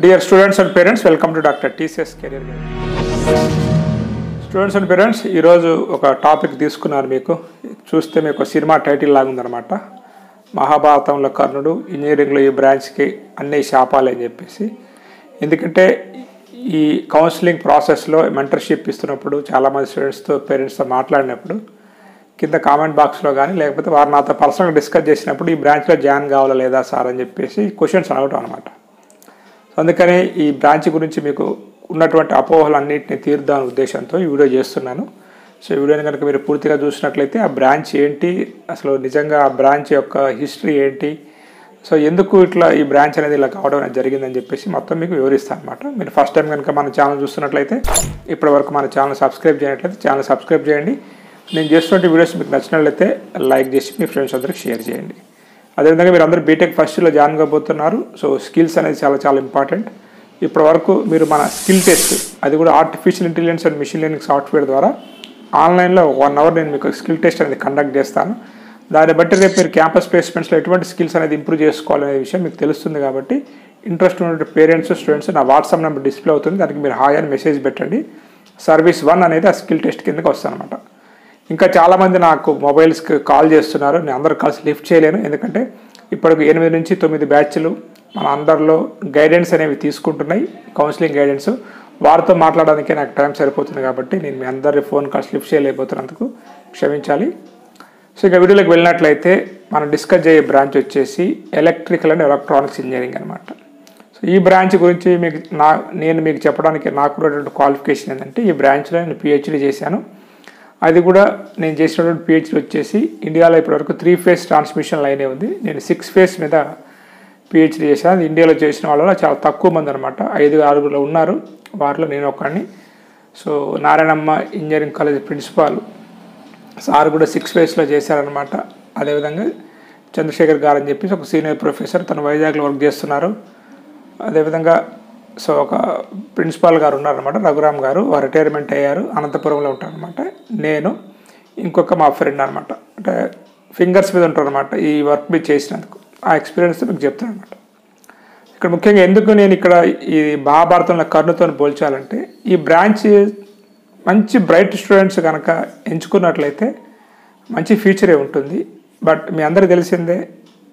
Dear students and parents, welcome to Dr. TCS Career Guide. Students and parents, ఈ రోజు ఒక topic తీసుకున్నాను. మీకు చూస్తే మీకు సినిమా టైటిల్ లాగా ఉందన్నమాట. మహాభారతంలో కర్ణుడు, ఇంజనీరింగ్లో ఈ బ్రాంచ్కి అన్ని శాపాలు అని చెప్పేసి. ఎందుకంటే ఈ కౌన్సిలింగ్ ప్రాసెస్లో మెంటర్షిప్ ఇస్తున్నప్పుడు చాలామంది స్టూడెంట్స్తో పేరెంట్స్తో మాట్లాడినప్పుడు కింద కామెంట్ బాక్స్లో కానీ లేకపోతే వారు నాతో పర్సనల్గా డిస్కస్ చేసినప్పుడు ఈ బ్రాంచ్లో జాయిన్ కావాలా లేదా సార్ అని చెప్పేసి క్వశ్చన్స్ అడగటం అనమాట. అందుకని ఈ బ్రాంచ్ గురించి మీకు ఉన్నటువంటి అపోహలన్నింటినీ తీర్దాని ఉద్దేశంతో ఈ వీడియో చేస్తున్నాను. సో ఈ వీడియోని కనుక మీరు పూర్తిగా చూసినట్లయితే ఆ బ్రాంచ్ ఏంటి, అసలు నిజంగా ఆ బ్రాంచ్ యొక్క హిస్టరీ ఏంటి, సో ఎందుకు ఇట్లా ఈ బ్రాంచ్ అనేది ఇలా కావడం అనేది జరిగిందని చెప్పేసి మొత్తం మీకు వివరిస్తాను అనమాట. మీరు ఫస్ట్ టైం కనుక మన ఛానల్ చూస్తున్నట్లయితే ఇప్పటివరకు మన ఛానల్ సబ్స్క్రైబ్ చేయనట్లయితే ఛానల్ సబ్స్క్రైబ్ చేయండి. నేను చేస్తున్న వీడియోస్ మీకు నచ్చినట్లయితే లైక్ చేసి మీ ఫ్రెండ్స్ అందరికి షేర్ చేయండి. అదేవిధంగా మీరు అందరూ బీటెక్ ఫస్ట్ ఇయర్లో జాయిన్ కాబోతున్నారు. సో స్కిల్స్ అనేది చాలా ఇంపార్టెంట్. ఇప్పటి వరకు మీరు మన స్కిల్ టెస్ట్, అది కూడా artificial intelligence and machine learning software ద్వారా ఆన్లైన్లో 1 అవర్ నేను మీకు స్కిల్ టెస్ట్ అనేది కండక్ట్ చేస్తాను. దాన్ని బట్టి రేపు మీరు క్యాంపస్ ప్లేస్మెంట్స్లో ఎటువంటి స్కిల్స్ అనేది ఇంప్రూవ్ చేసుకోవాలనే విషయం మీకు తెలుస్తుంది. కాబట్టి ఇంట్రెస్ట్ ఉన్న పేరెంట్స్ స్టూడెంట్స్ నా వాట్సాప్ నెంబర్ డిస్ప్లే అవుతుంది, దానికి మీరు హాయ్ అని మెసేజ్ పెట్టండి. సర్వీస్ 1 అనేది ఆ స్కిల్ టెస్ట్ కిందకి వస్తుంది అనమాట. ఇంకా చాలామంది నాకు మొబైల్స్కి కాల్ చేస్తున్నారు. నేను అందరు కాల్స్ లిఫ్ట్ చేయలేను, ఎందుకంటే ఇప్పటికి 8 నుంచి 9 బ్యాచ్లు మన అందరిలో గైడెన్స్ అనేవి తీసుకుంటున్నాయి, కౌన్సిలింగ్ గైడెన్స్. వారితో మాట్లాడడానికే నాకు టైం సరిపోతుంది. కాబట్టి నేను మీ అందరి ఫోన్ కాల్స్ లిఫ్ట్ చేయలేకపోతున్నందుకు క్షమించాలి. సో ఇక వీడియోలోకి వెళ్ళినట్లయితే మనం డిస్కస్ చేయే బ్రాంచ్ వచ్చేసి ఎలక్ట్రికల్ అండ్ ఎలక్ట్రానిక్స్ ఇంజనీరింగ్ అనమాట. సో ఈ బ్రాంచ్ గురించి నేను మీకు చెప్పడానికి నాకు ఉన్నటువంటి క్వాలిఫికేషన్ ఏంటంటే, ఈ బ్రాంచ్లో నేను పిహెచ్డీ చేశాను. అది కూడా నేను చేసినటువంటి పిహెచ్డీ వచ్చేసి ఇండియాలో ఇప్పటివరకు 3 ఫేజ్ ట్రాన్స్మిషన్ లైనే ఉంది. నేను 6 ఫేజ్ మీద పిహెచ్డీ చేశాను. అది ఇండియాలో చేసిన వాళ్ళలో చాలా తక్కువ మంది అనమాట, 5-6 ఉన్నారు. వారిలో నేను ఒకడిని. So Narayanamma engineering college principal sir కూడా 6 ఫేజ్లో చేశారనమాట. అదేవిధంగా చంద్రశేఖర్ గారు అని చెప్పేసి ఒక సీనియర్ ప్రొఫెసర్, తను వైజాగ్లో వర్క్ చేస్తున్నారు. అదేవిధంగా సో ఒక ప్రిన్సిపాల్ గారు ఉన్నారనమాట, రఘురామ్ గారు, వారు రిటైర్మెంట్ అయ్యారు, అనంతపురంలో ఉంటారనమాట. నేను ఇంకొక మా ఫ్రెండ్ అనమాట, అంటే ఫింగర్స్ మీద ఉంటారనమాట ఈ వర్క్ మీద చేసినందుకు. ఆ ఎక్స్పీరియన్స్ మీకు చెప్తాను అనమాట. ఇక్కడ ముఖ్యంగా ఎందుకు నేను ఇక్కడ ఈ మహాభారతంలో కర్ణుతో పోల్చాలంటే, ఈ బ్రాంచ్ మంచి బ్రైట్ స్టూడెంట్స్ కనుక ఎంచుకున్నట్లయితే మంచి ఫ్యూచరే ఉంటుంది. బట్ మీ అందరికీ తెలిసిందే,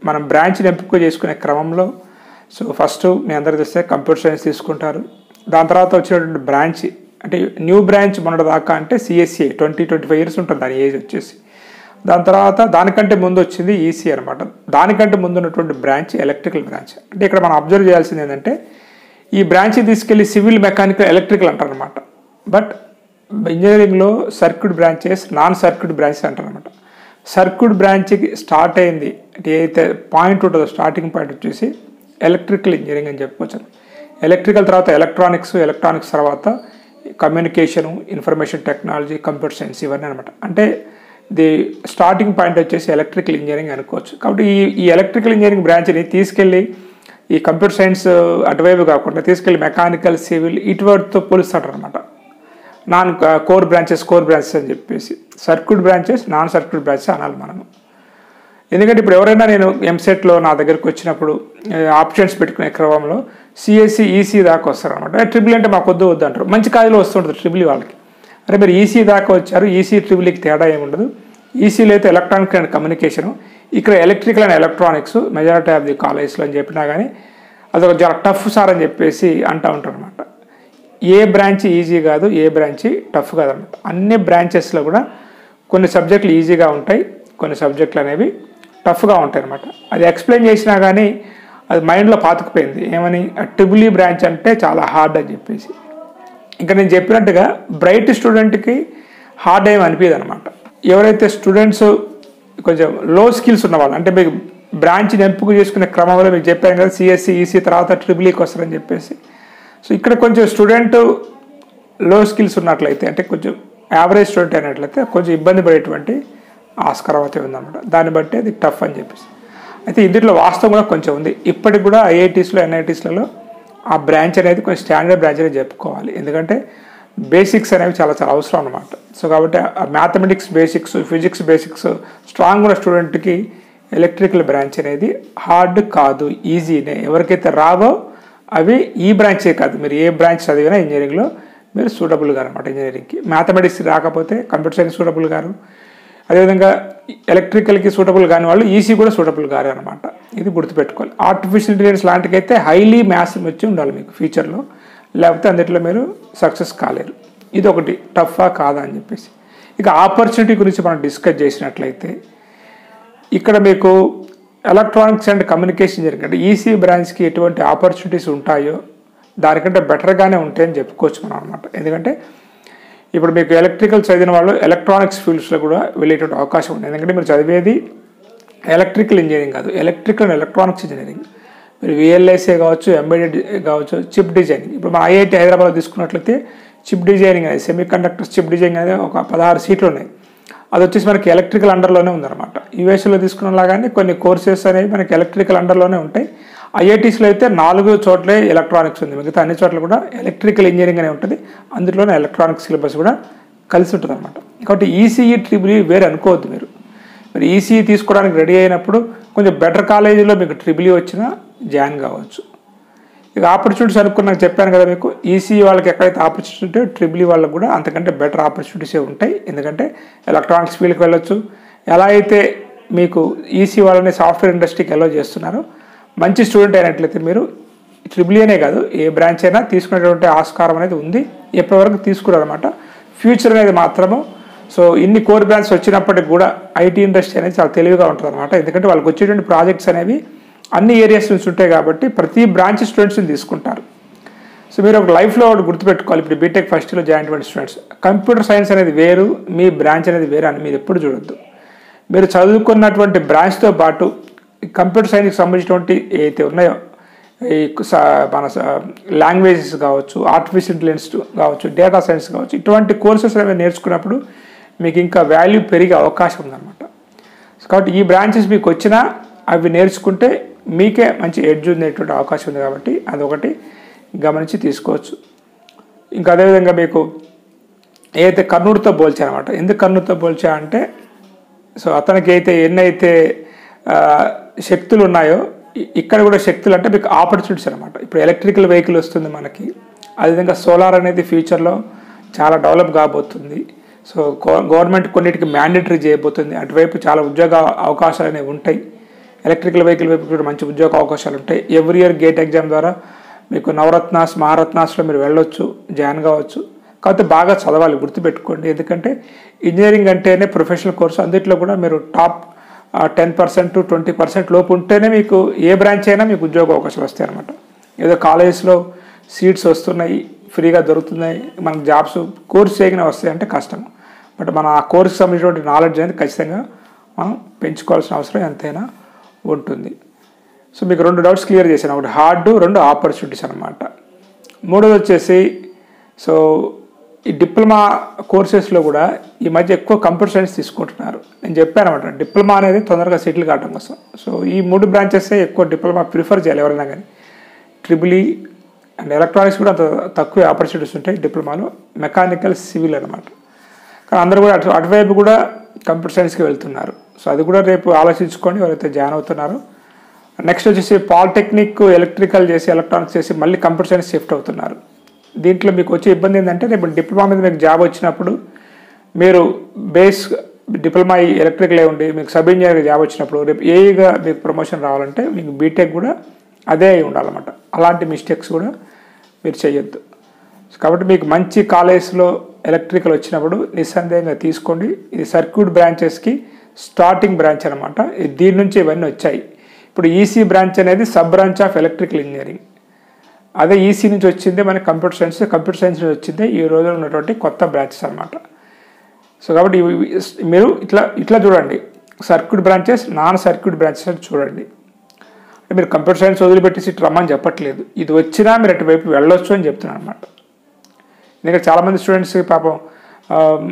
మనం బ్రాంచ్ని ఎంపిక చేసుకునే క్రమంలో సో ఫస్ట్ మీ అందరికీ తెలిస్తే కంప్యూటర్ సైన్స్ తీసుకుంటారు. దాని తర్వాత వచ్చినటువంటి బ్రాంచ్ అంటే న్యూ బ్రాంచ్ మొన్నటిదాకా అంటే సిఎస్సి 20-25 ఇయర్స్ ఉంటుంది దాని ఏజ్ వచ్చేసి. దాని తర్వాత దానికంటే ముందు వచ్చింది ఈసీ అనమాట. దానికంటే ముందు ఉన్నటువంటి బ్రాంచ్ ఎలక్ట్రికల్ బ్రాంచ్. అంటే ఇక్కడ మనం అబ్జర్వ్ చేయాల్సింది ఏంటంటే, ఈ బ్రాంచ్ తీసుకెళ్ళి సివిల్, మెకానికల్, ఎలక్ట్రికల్ అంటారు అనమాట. బట్ ఇంజనీరింగ్లో circuit branches, non circuit branches అంటారు అనమాట. సర్క్యూట్ బ్రాంచ్కి స్టార్ట్ అయింది అంటే ఏదైతే పాయింట్ ఉంటుందో, స్టార్టింగ్ పాయింట్ వచ్చేసి ఎలక్ట్రికల్ ఇంజనీరింగ్ అని చెప్పుకోవచ్చు. ఎలక్ట్రికల్ తర్వాత ఎలక్ట్రానిక్స్, ఎలక్ట్రానిక్స్ తర్వాత communication, information technology, computer science, ఇవన్నీ అనమాట. అంటే ది స్టార్టింగ్ పాయింట్ వచ్చేసి ఎలక్ట్రికల్ ఇంజనీరింగ్ అనుకోవచ్చు. కాబట్టి ఈ ఎలక్ట్రికల్ ఇంజనీరింగ్ బ్రాంచ్ని తీసుకెళ్ళి ఈ కంప్యూటర్ సైన్స్ అటువైపు కాకుండా తీసుకెళ్ళి మెకానికల్, సివిల్ ఇటువైపుతో పోలుస్తాడు అనమాట. నాన్ కోర్ బ్రాంచెస్ అని చెప్పేసి circuit branches, non circuit branches అనాలి మనము. ఎందుకంటే ఇప్పుడు ఎవరైనా నేను ఎంసెట్లో నా దగ్గరికి వచ్చినప్పుడు ఆప్షన్స్ పెట్టుకునే క్రమంలో సిఎస్సి, ఈసీ దాకా వస్తారనమాట. ట్రిపుల్ అంటే మాకు వద్దు అంటారు. మంచి కాలేజీలో వస్తుంటుంది ట్రిపుల్ వాళ్ళకి. అరే మీరు ఈసీ దాకా వచ్చారు, ఈసీ ట్రిపుల్కి తేడా ఏముండదు. ఈసీలో అయితే ఎలక్ట్రానిక్స్ అండ్ కమ్యూనికేషను, ఇక్కడ electrical and electronics majority of the కాలేజ్లో అని చెప్పినా కానీ అదొక చాలా టఫ్ సార్ అని చెప్పేసి అంటూ ఉంటారు అనమాట. ఏ బ్రాంచ్ ఈజీ కాదు, ఏ బ్రాంచ్ టఫ్ కాదనమాట. అన్ని బ్రాంచెస్లో కూడా కొన్ని సబ్జెక్టులు ఈజీగా ఉంటాయి, కొన్ని సబ్జెక్టులు అనేవి టఫ్గా ఉంటాయి అనమాట. అది ఎక్స్ప్లెయిన్ చేసినా కానీ అది మైండ్లో పాతుకుపోయింది. ఏమని, ట్రిపుల్ ఈ బ్రాంచ్ అంటే చాలా హార్డ్ అని చెప్పేసి. ఇంకా నేను చెప్పినట్టుగా బ్రైట్ స్టూడెంట్కి హార్డ్ ఏమి అనిపించదు అనమాట. ఎవరైతే స్టూడెంట్స్ కొంచెం లో స్కిల్స్ ఉన్నవాళ్ళు, అంటే మీకు బ్రాంచ్ని ఎంపిక చేసుకునే క్రమంలో మీకు చెప్పాను కదా, సిఎస్సి, ఈసీ తర్వాత ట్రిపుల్ఈకి వస్తారని చెప్పేసి. సో ఇక్కడ కొంచెం స్టూడెంట్ లో స్కిల్స్ ఉన్నట్లయితే, అంటే కొంచెం యావరేజ్ స్టూడెంట్ అయినట్లయితే కొంచెం ఇబ్బంది పడేటువంటి ఆస్కారం అయితే ఉందన్నమాట. దాన్ని బట్టి అది టఫ్ అని చెప్పేసి. అయితే ఇందులో వాస్తవం కూడా కొంచెం ఉంది. ఇప్పటికి కూడా ఐఐటీస్లో, ఎన్ఐటీస్లలో ఆ బ్రాంచ్ అనేది కొంచెం స్టాండర్డ్ బ్రాంచ్ అనేది చెప్పుకోవాలి. ఎందుకంటే బేసిక్స్ అనేవి చాలా అవసరం అనమాట. సో కాబట్టి ఆ mathematics basics, physics basics strong ఉన్న స్టూడెంట్కి ఎలక్ట్రికల్ బ్రాంచ్ అనేది హార్డ్ కాదు, ఈజీనే. ఎవరికైతే రావో అవి ఈ బ్రాంచే కాదు, మీరు ఏ బ్రాంచ్ చదివినా ఇంజనీరింగ్లో మీరు సూటబుల్ గారు అనమాట. ఇంజనీరింగ్కి మ్యాథమెటిక్స్ రాకపోతే కంప్యూటర్ సైన్స్ సూటబుల్ గారు, అదేవిధంగా ఎలక్ట్రికల్కి సూటబుల్ కాని వాళ్ళు ఈసీ కూడా సూటబుల్ గారు అనమాట. ఇది గుర్తుపెట్టుకోవాలి. ఆర్టిఫిషియల్ ఇంటెలిజెన్స్ లాంటికైతే హైలీ మ్యాథ్స్ వచ్చి ఉండాలి మీకు ఫ్యూచర్లో, లేకపోతే అందులో మీరు సక్సెస్ కాలేరు. ఇది ఒకటి టఫా కాదా అని చెప్పేసి. ఇక ఆపర్చునిటీ గురించి మనం డిస్కస్ చేసినట్లయితే ఇక్కడ మీకు ఎలక్ట్రానిక్స్ అండ్ కమ్యూనికేషన్ ఇంజనీరింగ్ అంటే ఈసీ బ్రాంచ్కి ఎటువంటి ఆపర్చునిటీస్ ఉంటాయో దానికంటే బెటర్గానే ఉంటాయని చెప్పుకోవచ్చు మనం అనమాట. ఎందుకంటే ఇప్పుడు మీకు ఎలక్ట్రికల్ చదివిన వాళ్ళు ఎలక్ట్రానిక్స్ ఫీల్డ్స్లో కూడా వెళ్ళేటువంటి అవకాశం ఉంది. ఎందుకంటే మీరు చదివేది ఎలక్ట్రికల్ ఇంజనీరింగ్ కాదు, ఎలక్ట్రికల్ అండ్ ఎలక్ట్రానిక్స్ ఇంజనీరింగ్. మీరు విఎల్ఐసీ కావచ్చు, ఎంబెడెడ్ కావచ్చు, చిప్ డిజైనింగ్. ఇప్పుడు మన ఐఐటి హైదరాబాద్ తీసుకున్నట్లయితే చిప్ డిజైనింగ్ అనేది, సెమీ కండక్టర్స్ చిప్ డిజైనింగ్ అనేది ఒక 16 సీట్లు ఉన్నాయి. అది వచ్చేసి మనకి ఎలక్ట్రికల్ అండర్లోనే ఉందన్నమాట. యూఎస్లో తీసుకున్నలాగానే కొన్ని కోర్సెస్ అనేవి మనకి ఎలక్ట్రికల్ అండర్లోనే ఉంటాయి. ఐఐటీస్లో అయితే 4 చోట్లే ఎలక్ట్రానిక్స్ ఉంది, మిగతా అన్ని చోట్ల కూడా ఎలక్ట్రికల్ ఇంజనీరింగ్ అనే ఉంటుంది. అందులోనే ఎలక్ట్రానిక్స్ సిలబస్ కూడా కలిసి ఉంటుంది అనమాట. కాబట్టి ఈసీఈ ట్రిపుల్ ఈ వేరే అనుకోవద్దు. మీరు ఈసీఈ తీసుకోవడానికి రెడీ అయినప్పుడు కొంచెం బెటర్ కాలేజీలో మీకు ట్రిపుల్ ఈ వచ్చినా జాయిన్ కావచ్చు. ఇక ఆపర్చునిటీస్ అనుకున్నాక చెప్పాను కదా మీకు, ఈసీఈ వాళ్ళకి ఎక్కడైతే ఆపర్చునిటీ ఉంటే ట్రిపుల్ ఈ వాళ్ళకి కూడా అంతకంటే బెటర్ ఆపర్చునిటీసే ఉంటాయి. ఎందుకంటే ఎలక్ట్రానిక్స్ ఫీల్డ్కి వెళ్ళొచ్చు. ఎలా అయితే మీకు ఈసీ వాళ్ళని సాఫ్ట్వేర్ ఇండస్ట్రీకి అలో చేస్తున్నారో, మంచి స్టూడెంట్ అయినట్లయితే మీరు ట్రిపుల్ ఈనే కాదు ఏ బ్రాంచ్ అయినా తీసుకునేటువంటి ఆస్కారం అనేది ఉంది. ఎప్పటివరకు తీసుకున్నారనమాట. ఫ్యూచర్ అనేది మాత్రము సో ఇన్ని కోర్ బ్రాంచ్ వచ్చినప్పటికి కూడా ఐటీ ఇండస్ట్రీ అనేది చాలా తెలివిగా ఉంటుంది అనమాట. ఎందుకంటే వాళ్ళకి వచ్చేటువంటి ప్రాజెక్ట్స్ అనేవి అన్ని ఏరియాస్ నుంచి ఉంటాయి కాబట్టి ప్రతి బ్రాంచ్ స్టూడెంట్స్ని తీసుకుంటారు. సో మీరు ఒక లైఫ్లో ఒకటి గుర్తుపెట్టుకోవాలి. ఇప్పుడు బీటెక్ ఫస్ట్ ఇయర్లో జాయిన్ అయిన స్టూడెంట్స్ కంప్యూటర్ సైన్స్ అనేది వేరు, మీ బ్రాంచ్ అనేది వేరు అని మీరు ఎప్పుడు చూడొద్దు. మీరు చదువుకున్నటువంటి బ్రాంచ్తో పాటు కంప్యూటర్ సైన్స్కి సంబంధించినటువంటి ఏవైతే ఉన్నాయో ఈ మన లాంగ్వేజెస్ కావచ్చు, ఆర్టిఫిషియల్ ఇంటెలిజెన్స్ కావచ్చు, డేటా సైన్స్ కావచ్చు, ఇటువంటి కోర్సెస్ అనేవి నేర్చుకున్నప్పుడు మీకు ఇంకా వాల్యూ పెరిగే అవకాశం ఉందన్నమాట. కాబట్టి ఈ బ్రాంచెస్ మీకు వచ్చినా అవి నేర్చుకుంటే మీకే మంచి ఎడ్జ్ ఉండేటువంటి అవకాశం ఉంది. కాబట్టి అదొకటి గమనించి తీసుకోవచ్చు. ఇంకా అదేవిధంగా మీకు ఏదైతే కర్నూలుతో పోల్చారనమాట. ఎందుకు కర్నూలుతో పోల్చా అంటే సో అతనికి అయితే ఎన్నైతే శక్తులు ఉన్నాయో ఇక్కడ కూడా శక్తులు అంటే మీకు ఆపర్చునిటీస్ అనమాట. ఇప్పుడు ఎలక్ట్రికల్ వెహికల్ వస్తుంది మనకి, అదేవిధంగా సోలార్ అనేది ఫ్యూచర్లో చాలా డెవలప్ కాబోతుంది. సో గవర్నమెంట్ కొన్నిటికి మ్యాండేటరీ చేయబోతుంది. అటువైపు చాలా ఉద్యోగ అవకాశాలు అనేవి ఉంటాయి. ఎలక్ట్రికల్ వెహికల్ వైపు కూడా మంచి ఉద్యోగ అవకాశాలు ఉంటాయి. ఎవ్రీ ఇయర్ గేట్ ఎగ్జామ్ ద్వారా మీకు నవరత్నాస్, మహారత్నాస్లో మీరు వెళ్ళొచ్చు, జాయిన్ కావచ్చు. కాకపోతే బాగా చదవాలి, గుర్తుపెట్టుకోండి. ఎందుకంటే ఇంజనీరింగ్ అంటేనే ప్రొఫెషనల్ కోర్సు. అందుట్లో కూడా మీరు టాప్ 10% to 20% లోపు ఉంటేనే మీకు ఏ బ్రాంచ్ అయినా మీకు ఉద్యోగ అవకాశాలు వస్తాయి అనమాట. ఏదో కాలేజెస్లో సీట్స్ వస్తున్నాయి, ఫ్రీగా దొరుకుతున్నాయి, మనకు జాబ్స్ కోర్స్ చేయగానే వస్తాయి అంటే కష్టం. బట్ మన ఆ కోర్సుకి సంబంధించినటువంటి నాలెడ్జ్ అనేది ఖచ్చితంగా మనం పెంచుకోవాల్సిన అవసరం ఎంతైనా ఉంటుంది. సో మీకు 2 డౌట్స్ క్లియర్ చేశాను. ఒకటి హార్డ్, 2 ఆపర్చునిటీస్ అనమాట. మూడోది వచ్చేసి సో ఈ డిప్లొమా కోర్సెస్లో కూడా ఈ మధ్య ఎక్కువ కంప్యూటర్ సైన్స్ తీసుకుంటున్నారు. నేను చెప్పాను అనమాట, డిప్లొమా అనేది తొందరగా సెటిల్ కావడం కోసం. సో ఈ 3 బ్రాంచెసే ఎక్కువ డిప్లొమా ప్రిఫర్ చేయాలి ఎవరైనా కానీ. ట్రిపుల్ ఈ అండ్ ఎలక్ట్రానిక్స్ కూడా అంత తక్కువ ఆపర్చునిటీస్ ఉంటాయి డిప్లొమాలో. మెకానికల్, సివిల్ అనమాట. కానీ అందరూ కూడా అటువైపు కూడా కంప్యూటర్ సైన్స్కి వెళ్తున్నారు. సో అది కూడా రేపు ఆలోచించుకొని ఎవరైతే జాయిన్ అవుతున్నారో. నెక్స్ట్ వచ్చేసి పాలిటెక్నిక్ ఎలక్ట్రికల్ చేసి ఎలక్ట్రానిక్స్ చేసి మళ్ళీ కంప్యూటర్ సైన్స్ షిఫ్ట్ అవుతున్నారు. దీంట్లో మీకు వచ్చే ఇబ్బంది ఏంటంటే రేపు డిప్లొమా మీద మీకు జాబ్ వచ్చినప్పుడు మీరు బేస్ డిప్లొమా ఎలక్ట్రికల్ ఉండి మీకు సబ్ ఇంజనీర్గా జాబ్ వచ్చినప్పుడు రేపు ఏఈగా మీకు ప్రమోషన్ రావాలంటే మీకు బీటెక్ కూడా అదే అయి ఉండాలన్నమాట. అలాంటి మిస్టేక్స్ కూడా మీరు చేయొద్దు. కాబట్టి మీకు మంచి కాలేజ్లో ఎలక్ట్రికల్ వచ్చినప్పుడు నిస్సందేహంగా తీసుకోండి. ఇది సర్క్యూట్ బ్రాంచెస్కి స్టార్టింగ్ బ్రాంచ్ అనమాట. దీని నుంచి ఇవన్నీ వచ్చాయి. ఇప్పుడు ఈసీ బ్రాంచ్ అనేది sub branch of electrical engineering. అదే ఈసీ నుంచి వచ్చిందే మనకి కంప్యూటర్ సైన్స్, కంప్యూటర్ సైన్స్ నుంచి వచ్చిందే ఈ రోజులో ఉన్నటువంటి కొత్త బ్రాంచెస్ అనమాట. సో కాబట్టి మీరు ఇట్లా చూడండి, circuit branches, non circuit branches అని చూడండి. అంటే మీరు కంప్యూటర్ సైన్స్ వదిలిపెట్టేసి ఇటు రమ్మని చెప్పట్లేదు, ఇది వచ్చినా మీరు అటువైపు వెళ్ళొచ్చు అని చెప్తున్నాను అనమాట. ఎందుకంటే చాలామంది స్టూడెంట్స్ పాపం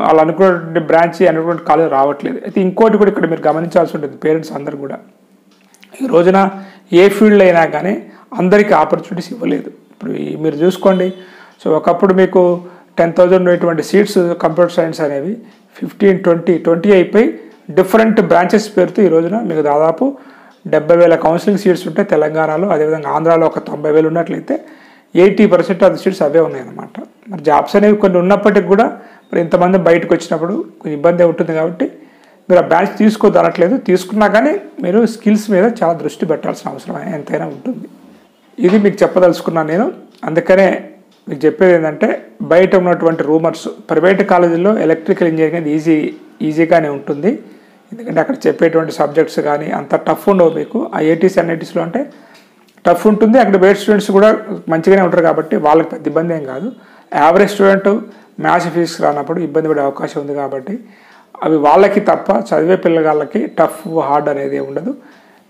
వాళ్ళు అనుకున్నటువంటి బ్రాంచ్ అనుకున్న కాలేజ్ రావట్లేదు. అయితే ఇంకోటి కూడా ఇక్కడ మీరు గమనించాల్సి ఉంటుంది, పేరెంట్స్ అందరు కూడా ఈ రోజున ఏ ఫీల్డ్ అయినా కానీ అందరికీ ఆపర్చునిటీస్ ఇవ్వలేదు. ఇప్పుడు మీరు చూసుకోండి. సో ఒకప్పుడు మీకు 10,000 ఉండేటువంటి సీట్స్ కంప్యూటర్ సైన్స్ అనేవి 15, 20 అయిపోయి డిఫరెంట్ బ్రాంచెస్ పేరుతో ఈ రోజున మీకు దాదాపు 70,000 కౌన్సిలింగ్ సీట్స్ ఉంటే తెలంగాణలో, అదేవిధంగా ఆంధ్రాలో ఒక 90,000 ఉన్నట్లయితే 80% ఆఫ్ ద సీట్స్ అవే ఉన్నాయన్నమాట. మరి జాబ్స్ అనేవి కొన్ని ఉన్నప్పటికీ కూడా మరి ఇంతమంది బయటకు వచ్చినప్పుడు కొంచెం ఇబ్బంది ఉంటుంది. కాబట్టి మీరు ఆ బ్రాంచ్ తీసుకోదనట్లేదు, తీసుకున్నా కానీ మీరు స్కిల్స్ మీద చాలా దృష్టి పెట్టాల్సిన అవసరం ఎంతైనా ఉంటుంది. ఇది మీకు చెప్పదలుచుకున్నాను నేను. అందుకనే మీకు చెప్పేది ఏంటంటే, బయట ఉన్నటువంటి రూమర్స్, ప్రైవేట్ కాలేజీల్లో ఎలక్ట్రికల్ ఇంజనీరింగ్ అనేది ఈజీగానే ఉంటుంది. ఎందుకంటే అక్కడ చెప్పేటువంటి సబ్జెక్ట్స్ కానీ అంత టఫ్ ఉండవు మీకు. ఆ ఐఐటీస్ ఎన్ఐటీస్లో అంటే టఫ్ ఉంటుంది. అక్కడ బయట స్టూడెంట్స్ కూడా మంచిగానే ఉంటారు కాబట్టి వాళ్ళకి పెద్ద ఇబ్బంది ఏం కాదు. యావరేజ్ స్టూడెంట్ మ్యాథ్స్ ఫిజిక్స్ రానప్పుడు ఇబ్బంది పడే అవకాశం ఉంది. కాబట్టి అవి వాళ్ళకి తప్ప చదివే పిల్లగాళ్ళకి టఫ్ హార్డ్ అనేది ఉండదు.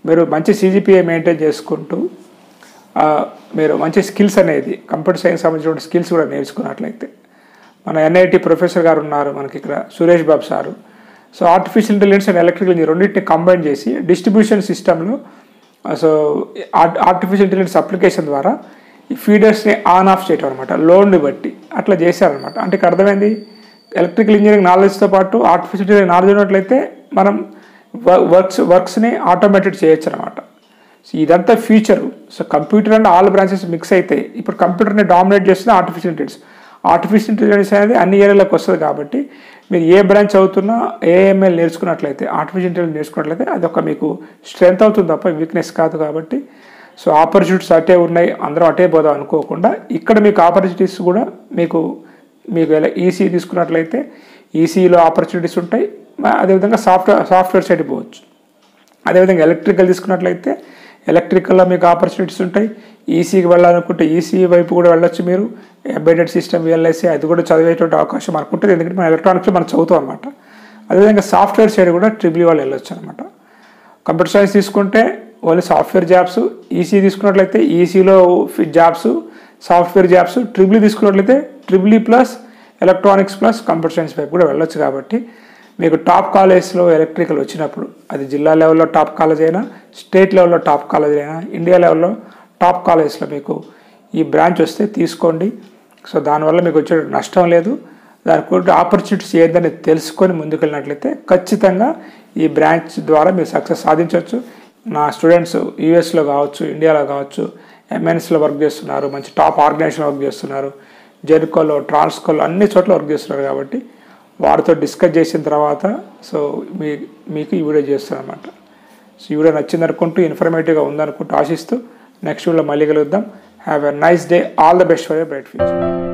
మీరు మంచి CGPA మెయింటైన్ చేసుకుంటూ మీరు మంచి స్కిల్స్ అనేది కంప్యూటర్ సైన్స్ సంబంధించిన స్కిల్స్ కూడా నేర్చుకున్నట్లయితే, మన NIT ప్రొఫెసర్ గారు ఉన్నారు మనకి ఇక్కడ, Suresh Babu sir. So artificial intelligence and electrical engineering రెండింటిని కంబైన్ చేసి డిస్ట్రిబ్యూషన్ సిస్టంలో సో ఆర్టిఫిషియల్ ఇంటెలిజెన్స్ అప్లికేషన్ ద్వారా ఈ ఫీడర్స్ని ఆన్ ఆఫ్ చేయటం అనమాట, లోడ్ని బట్టి అట్లా చేశారనమాట. అంటే ఇక్కడ అర్థమైంది, ఎలక్ట్రికల్ ఇంజనీరింగ్ నాలెడ్జ్తో పాటు ఆర్టిఫిషియల్ ఇంటెలిజెన్స్ నాలెడ్జ్ ఉన్నట్లయితే మనం వర్క్స్ని ఆటోమేటెడ్ చేయొచ్చు అనమాట. సో ఇదంతా future. So computer and all branches mix అయితే ఇప్పుడు కంప్యూటర్ని డామినేట్ చేస్తుంది ఆర్టిఫిషియల్ ఇంటెలిజెన్స్. ఆర్టిఫిషియల్ ఇంటెలిజెన్స్ అనేది అన్ని ఏరియాలకు వస్తుంది. కాబట్టి మీరు ఏ బ్రాంచ్ అవుతున్నా AML నేర్చుకున్నట్లయితే, ఆర్టిఫిషియల్ ఇంటెలిజెన్స్ నేర్చుకున్నట్లయితే అదొక మీకు స్ట్రెంత్ అవుతుంది తప్ప వీక్నెస్ కాదు. కాబట్టి సో ఆపర్చునిటీస్ అటే ఉన్నాయి, అందరం అటే పోదాం అనుకోకుండా ఇక్కడ మీకు ఆపర్చునిటీస్ కూడా మీకు EC తీసుకున్నట్లయితే ECలో ఆపర్చునిటీస్ ఉంటాయి. అదేవిధంగా సాఫ్ట్వేర్ సైడ్ పోవచ్చు. అదేవిధంగా ఎలక్ట్రికల్ తీసుకున్నట్లయితే ఎలక్ట్రికల్లో మీకు ఆపర్చునిటీస్ ఉంటాయి. ECకి వెళ్ళాలనుకుంటే EC వైపు కూడా వెళ్ళొచ్చు మీరు. ఎంబెడెడ్ సిస్టమ్ VLSI అది కూడా చదివేటువంటి అవకాశం మనకు ఉంటుంది. ఎందుకంటే మన ఎలక్ట్రానిక్స్లో మనం చదువుతాం అనమాట. అదేవిధంగా సాఫ్ట్వేర్ సైడ్ కూడా ట్రిపుల్ వాళ్ళు వెళ్ళొచ్చు అనమాట. కంప్యూటర్ సైన్స్ తీసుకుంటే ఓన్లీ సాఫ్ట్వేర్ జాబ్స్, EC తీసుకున్నట్లయితే ECలో జాబ్స్, సాఫ్ట్వేర్ జాబ్స్, ట్రిపుల్ తీసుకున్నట్లయితే triple plus electronics plus computer science వైపు కూడా వెళ్ళొచ్చు. కాబట్టి మీకు టాప్ కాలేజ్లో ఎలక్ట్రికల్ వచ్చినప్పుడు అది జిల్లా లెవెల్లో టాప్ కాలేజ్ అయినా, స్టేట్ లెవెల్లో టాప్ కాలేజ్ అయినా, ఇండియా లెవెల్లో టాప్ కాలేజ్లో మీకు ఈ బ్రాంచ్ వస్తే తీసుకోండి. సో దానివల్ల మీకు వచ్చే నష్టం లేదు. దానికి ఆపర్చునిటీస్ ఏందని తెలుసుకొని ముందుకు వెళ్ళినట్లయితే ఖచ్చితంగా ఈ బ్రాంచ్ ద్వారా మీరు సక్సెస్ సాధించవచ్చు. నా స్టూడెంట్స్ US కావచ్చు, ఇండియాలో కావచ్చు, MNCలో వర్క్ చేస్తున్నారు, మంచి టాప్ ఆర్గనైజేషన్ వర్క్ చేస్తున్నారు, జెన్కోలో, ట్రాన్స్కోలో అన్ని చోట్ల వర్క్ చేస్తున్నారు. కాబట్టి వారితో డిస్కస్ చేసిన తర్వాత సో మీకు ఈ వీడియో చేస్తాను అనమాట. సో ఈ వీడియో నచ్చింది అనుకుంటూ, ఇన్ఫర్మేటివ్గా ఉందనుకుంటూ ఆశిస్తూ నెక్స్ట్ వీడియోలో మళ్ళీ కలుద్దాం. Have a nice day. All the best for your bright future.